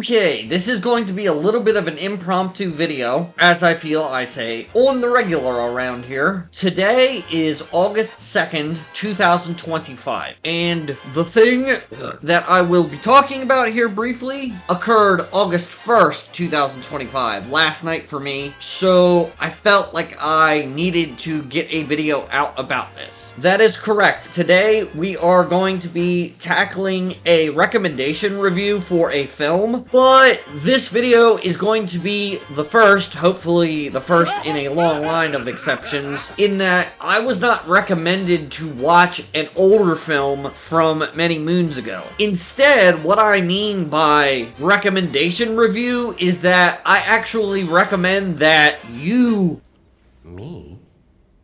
Okay, this is going to be a little bit of an impromptu video, as I feel I say on the regular around here. Today is August 2nd, 2025, and the thing that I will be talking about here briefly occurred August 1st, 2025, last night for me, so I felt like I needed to get a video out about this. That is correct. Today we are going to be tackling a recommendation review for a film, but this video is going to be the first, hopefully the first in a long line of exceptions, in that I was not recommended to watch an older film from many moons ago. Instead, what I mean by recommendation review is that I actually recommend that you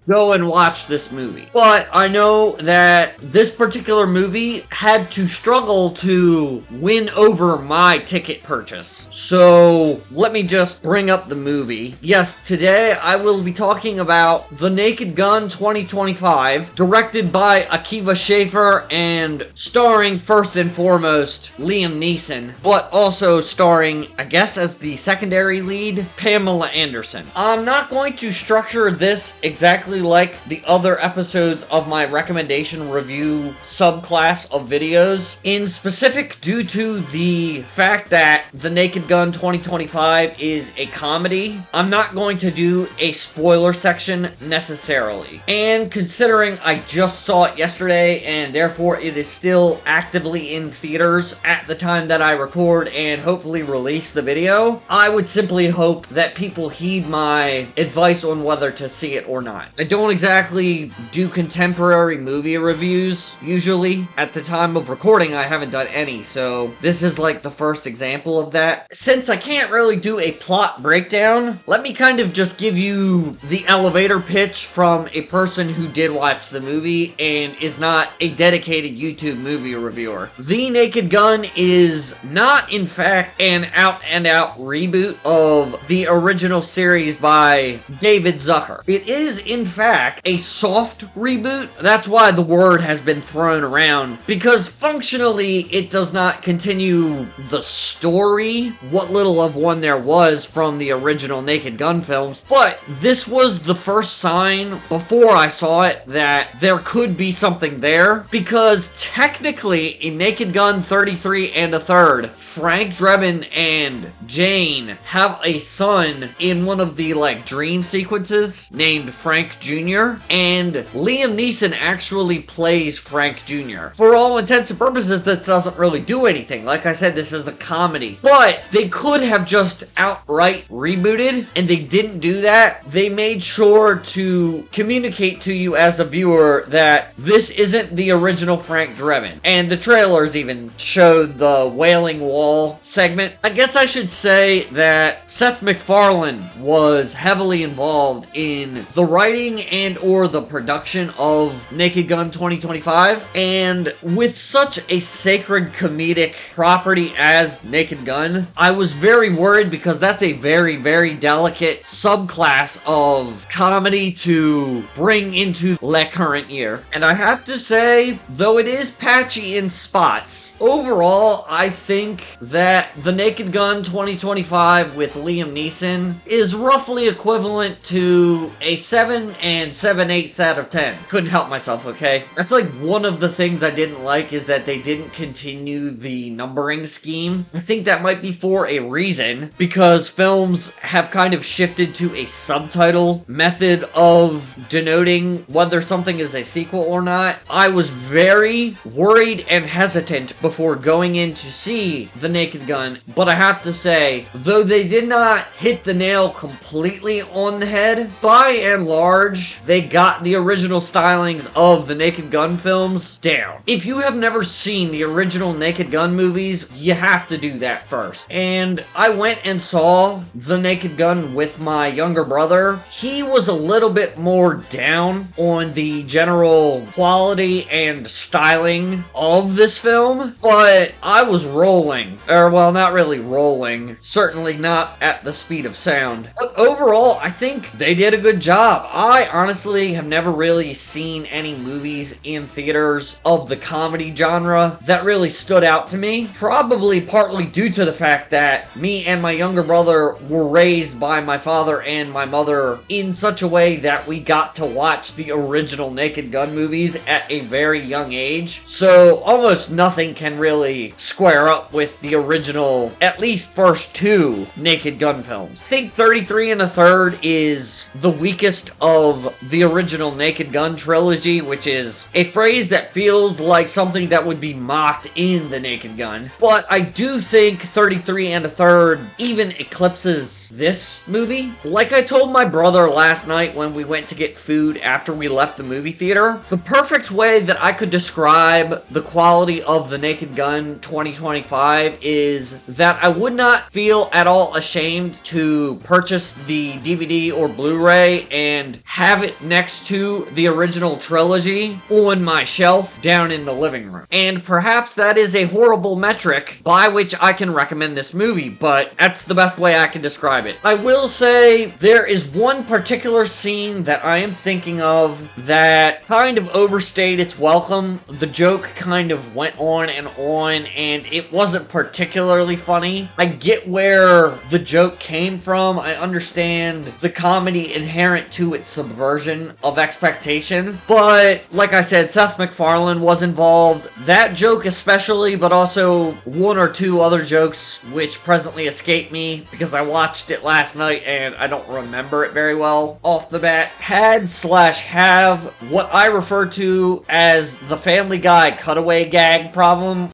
go and watch this movie. But I know that this particular movie had to struggle to win over my ticket purchase. So let me just bring up the movie. Yes, today I will be talking about The Naked Gun 2025, directed by Akiva Schaffer and starring first and foremost Liam Neeson, but also starring, I guess as the secondary lead, Pamela Anderson. I'm not going to structure this exactly like the other episodes of my recommendation review subclass of videos, in specific due to the fact that The Naked Gun 2025 is a comedy. I'm not going to do a spoiler section necessarily, and considering I just saw it yesterday and therefore it is still actively in theaters at the time that I record and hopefully release the video, I would simply hope that people heed my advice on whether to see it or not. I don't exactly do contemporary movie reviews usually. At the time of recording, I haven't done any, so this is like the first example of that. Since I can't really do a plot breakdown, let me kind of just give you the elevator pitch from a person who did watch the movie and is not a dedicated YouTube movie reviewer. The Naked Gun is not, in fact, an out-and-out reboot of the original series by David Zucker. It is, in fact, a soft reboot. That's why the word has been thrown around, because functionally it does not continue the story, what little of one there was from the original Naked Gun films, but this was the first sign before I saw it that there could be something there, because technically in Naked Gun 33 and a third, Frank Drebin and Jane have a son in one of the dream sequences named Frank Jr., and Liam Neeson actually plays Frank Jr. For all intents and purposes, this doesn't really do anything. Like I said, this is a comedy. But they could have just outright rebooted, and they didn't do that. They made sure to communicate to you as a viewer that this isn't the original Frank Drebin. And the trailers even showed the Wailing Wall segment. I guess I should say that Seth MacFarlane was heavily involved in the writing and or the production of Naked Gun 2025, and with such a sacred comedic property as Naked Gun, I was very worried because that's a very, very delicate subclass of comedy to bring into the current year. And I have to say, though it is patchy in spots, overall I think that The Naked Gun 2025 with Liam Neeson is roughly equivalent to a 7 and 7/8 out of 10. Couldn't help myself, okay? That's like one of the things I didn't like, is that they didn't continue the numbering scheme. I think that might be for a reason, because films have kind of shifted to a subtitle method of denoting whether something is a sequel or not. I was very worried and hesitant before going in to see The Naked Gun, but I have to say, though they did not hit the nail completely on the head, by and large, they got the original stylings of the Naked Gun films down. If you have never seen the original Naked Gun movies, you have to do that first. And I went and saw The Naked Gun with my younger brother. He was a little bit more down on the general quality and styling of this film, but I was rolling. Or, well, not really rolling. Certainly not at the speed of sound. But overall, I think they did a good job. I honestly have never really seen any movies in theaters of the comedy genre that really stood out to me. Probably partly due to the fact that me and my younger brother were raised by my father and my mother in such a way that we got to watch the original Naked Gun movies at a very young age. So almost nothing can really square up with the original, at least first two Naked Gun films. I think 33 1/3 is the weakest of the original Naked Gun trilogy, which is a phrase that feels like something that would be mocked in the Naked Gun. But I do think 33 1/3 even eclipses this movie. Like I told my brother last night when we went to get food after we left the movie theater, the perfect way that I could describe the quality of the Naked Gun 2025 is that I would not feel at all ashamed to purchase the DVD or Blu-ray and have it next to the original trilogy on my shelf down in the living room. And perhaps that is a horrible metric by which I can recommend this movie, but that's the best way I can describe it. I will say there is one particular scene that I am thinking of that kind of overstayed its welcome. The joke kind of went on, and it wasn't particularly funny. I get where the joke came from. I understand the comedy inherent to its subversion of expectation, but like I said, Seth MacFarlane was involved. That joke especially, but also one or two other jokes which presently escape me because I watched it last night and I don't remember it very well off the bat, have what I refer to as the Family Guy cutaway gag problem.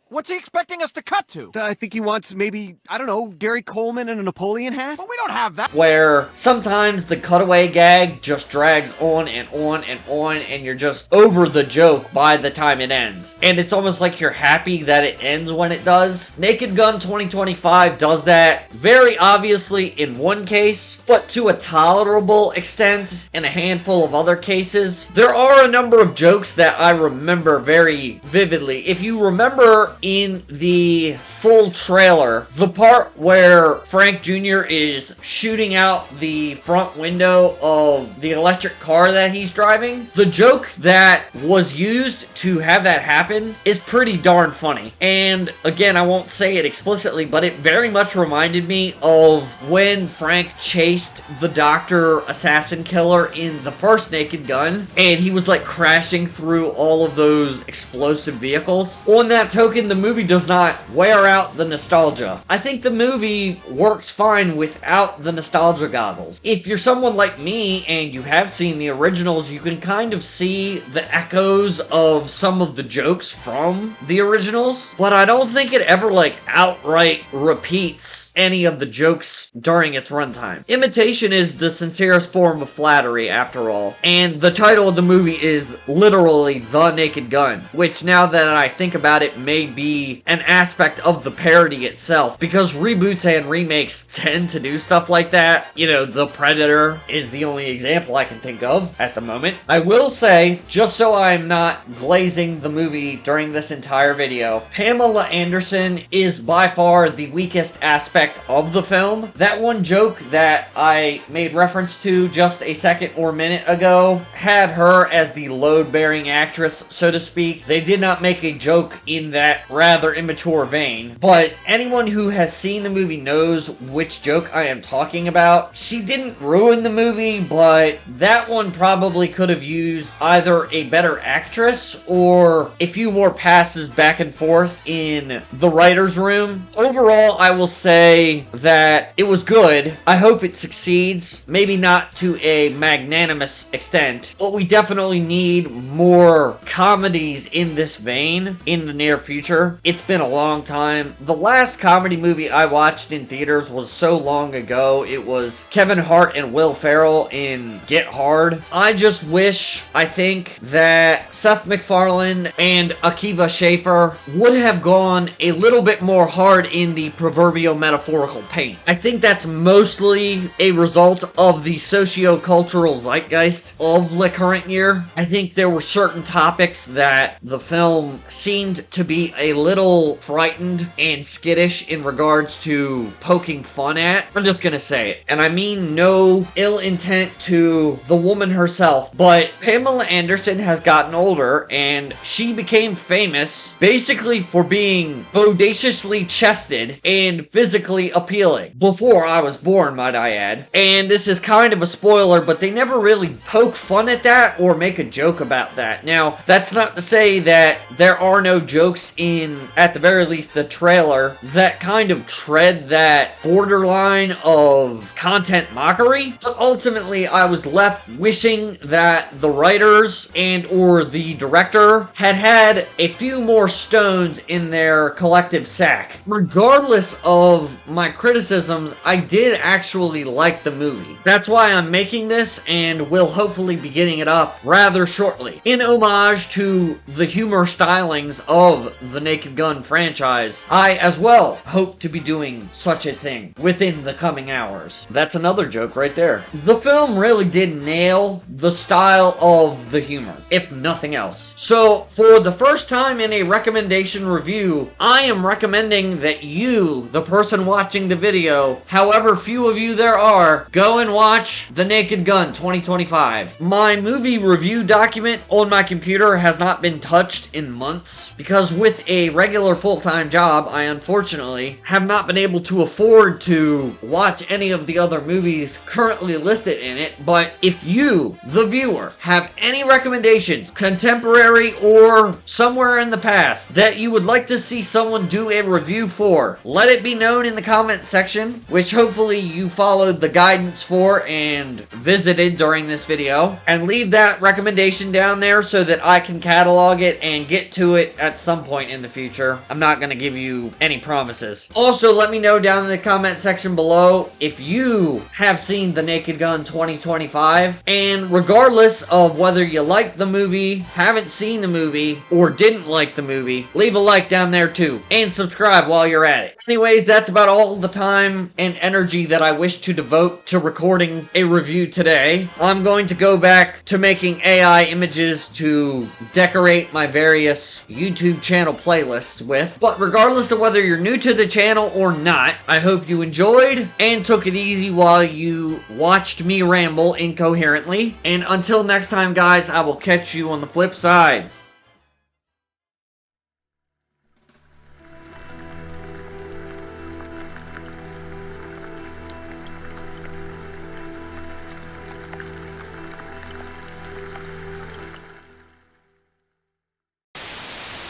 What's he expecting us to cut to? I think he wants maybe, I don't know, Gary Coleman and a Napoleon hat? But we don't have that. Where sometimes the cutaway gag just drags on and on and on, and you're just over the joke by the time it ends. And it's almost like you're happy that it ends when it does. Naked Gun 2025 does that very obviously in one case, but to a tolerable extent in a handful of other cases. There are a number of jokes that I remember very vividly. If you remember in the full trailer, the part where Frank Jr. is shooting out the front window of the electric car that he's driving, the joke that was used to have that happen is pretty darn funny. And again, I won't say it explicitly, but it very much reminded me of when Frank chased the doctor assassin killer in the first Naked Gun, and he was like crashing through all of those explosive vehicles. On that token, the movie does not wear out the nostalgia. I think the movie works fine without the nostalgia goggles. If you're someone like me and you have seen the originals, you can kind of see the echoes of some of the jokes from the originals, but I don't think it ever like outright repeats any of the jokes during its runtime. Imitation is the sincerest form of flattery, after all, and the title of the movie is literally The Naked Gun, which now that I think about it may be an aspect of the parody itself, because reboots and remakes tend to do stuff like that. You know, The Predator is the only example I can think of at the moment. I will say, just so I'm not glazing the movie during this entire video, Pamela Anderson is by far the weakest aspect of the film. That one joke that I made reference to just a second or minute ago had her as the load-bearing actress, so to speak. They did not make a joke in that rather immature vein, but anyone who has seen the movie knows which joke I am talking about. She didn't ruin the movie, but that one probably could have used either a better actress or a few more passes back and forth in the writer's room. Overall, I will say that it was good. I hope it succeeds. Maybe not to a magnanimous extent, but we definitely need more comedies in this vein in the near future. It's been a long time. The last comedy movie I watched in theaters was so long ago. It was Kevin Hart and Will Ferrell in Get Hard. I just wish, I think, that Seth MacFarlane and Akiva Schaffer would have gone a little bit more hard in the proverbial metaphorical paint. I think that's mostly a result of the socio-cultural zeitgeist of the current year. I think there were certain topics that the film seemed to be a little frightened and skittish in regards to poking fun at. I'm just gonna say it. And I mean no ill intent to the woman herself, but Pamela Anderson has gotten older and she became famous basically for being bodaciously chested and physically appealing. Before I was born, might I add. And this is kind of a spoiler, but they never really poke fun at that or make a joke about that. Now, that's not to say that there are no jokes in, at the very least, the trailer that kind of tread that borderline of content mockery, but ultimately I was left wishing that the writers and or the director had a few more stones in their collective sack. Regardless of my criticisms, I did actually like the movie. That's why I'm making this and will hopefully be getting it up rather shortly. In homage to the humor stylings of the Naked Gun franchise, I as well hope to be doing such a thing within the coming hours. That's another joke right there. The film really did nail the style of the humor, if nothing else. So, for the first time in a recommendation review, I am recommending that you, the person watching the video, however few of you there are, go and watch The Naked Gun 2025. My movie review document on my computer has not been touched in months because with a regular full-time job, I unfortunately have not been able to afford to watch any of the other movies currently listed in it. But if you, the viewer, have any recommendations, contemporary or somewhere in the past, that you would like to see someone do a review for, let it be known in the comment section, which hopefully you followed the guidance for and visited during this video, and leave that recommendation down there so that I can catalog it and get to it at some point in the future. I'm not going to give you any promises. Also, let me know down in the comment section below if you have seen The Naked Gun 2025, and regardless of whether you liked the movie, haven't seen the movie, or didn't like the movie, leave a like down there too, and subscribe while you're at it. Anyways, that's about all the time and energy that I wish to devote to recording a review today. I'm going to go back to making AI images to decorate my various YouTube channel playlists with. But regardless of whether you're new to the channel or not, I hope you enjoyed and took it easy while you watched me ramble incoherently. And until next time, guys, I will catch you on the flip side.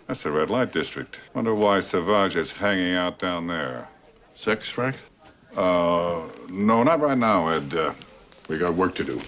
That's the red light district. Wonder why Savage is hanging out down there. Sex, Frank? No, not right now, Ed. We got work to do.